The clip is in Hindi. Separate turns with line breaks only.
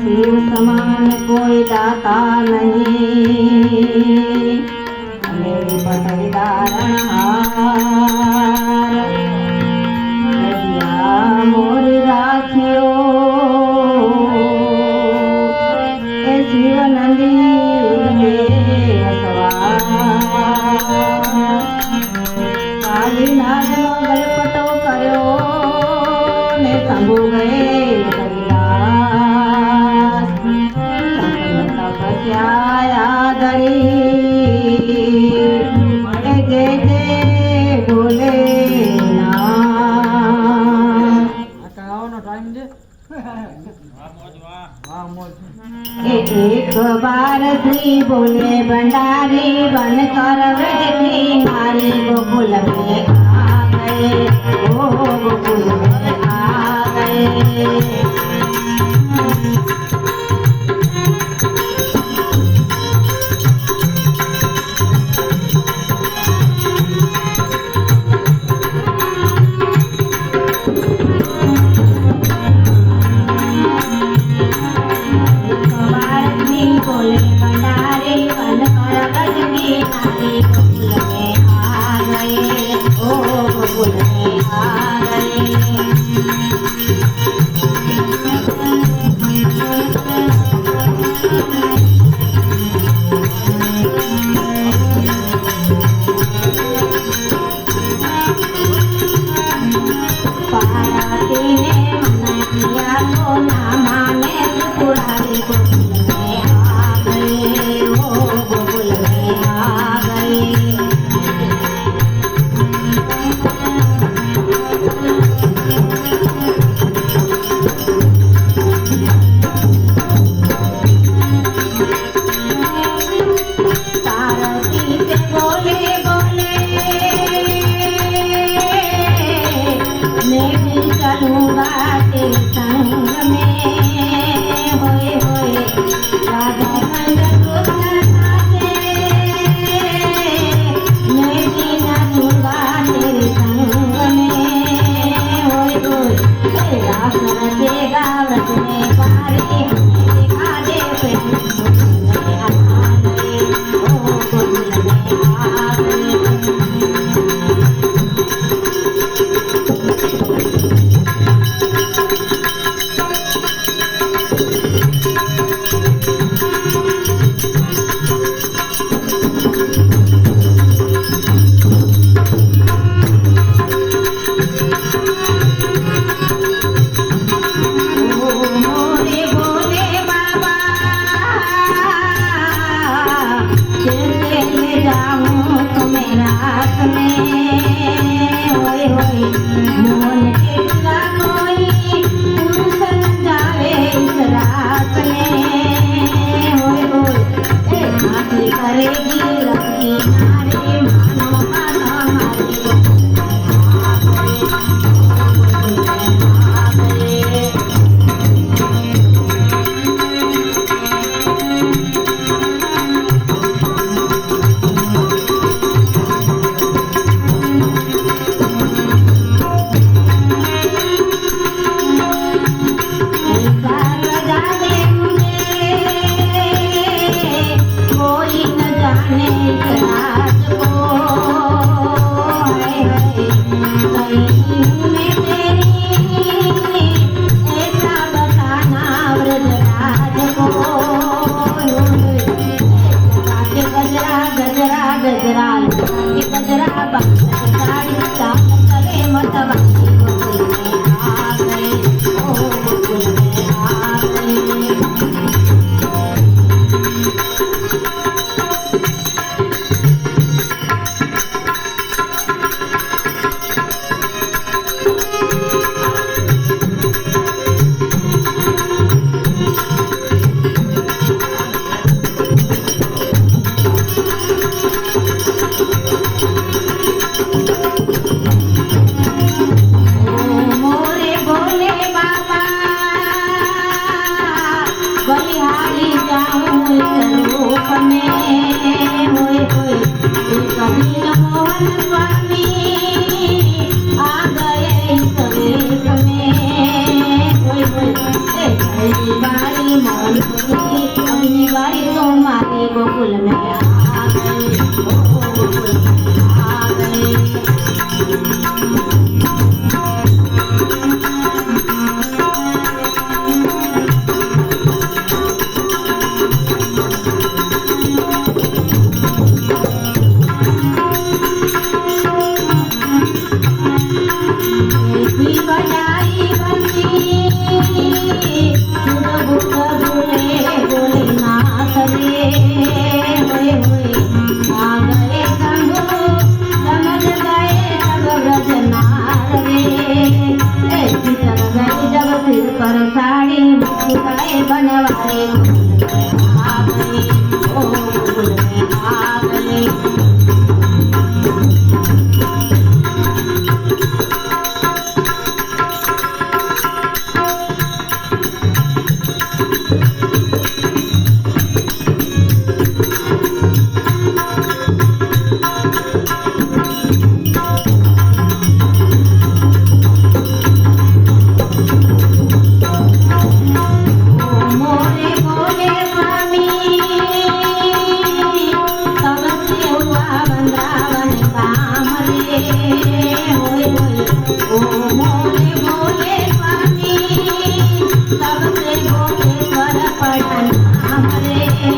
शिव समान कोई दाता नहीं, मेरी पतली धारणहार रजिया मोरी राखियो ए शिव नंदी काली नाग नो गलपटो कर्यो ने संभू गए एक बार श्री बोले भंडारी बन कर व्रज की नारी गोकुल में आ गए, ओ गोकुल में आ गए। ऐसी बजाई बंसी सुर बुक बोले बोले नाथ रे होए होए आ गए शंभु समझ गए सब ब्रजनाथ रे ऐसी चल गई जब सिर पर साड़ी मुस्काए बनवाले आ गए ओ गोकुल में आ गए मोरे बोले स्वामी तब से हुआ वृंदावन काम रे होए होए ओ मोरे बोले स्वामी तब से गोपेश्वर पढ़न नाम रे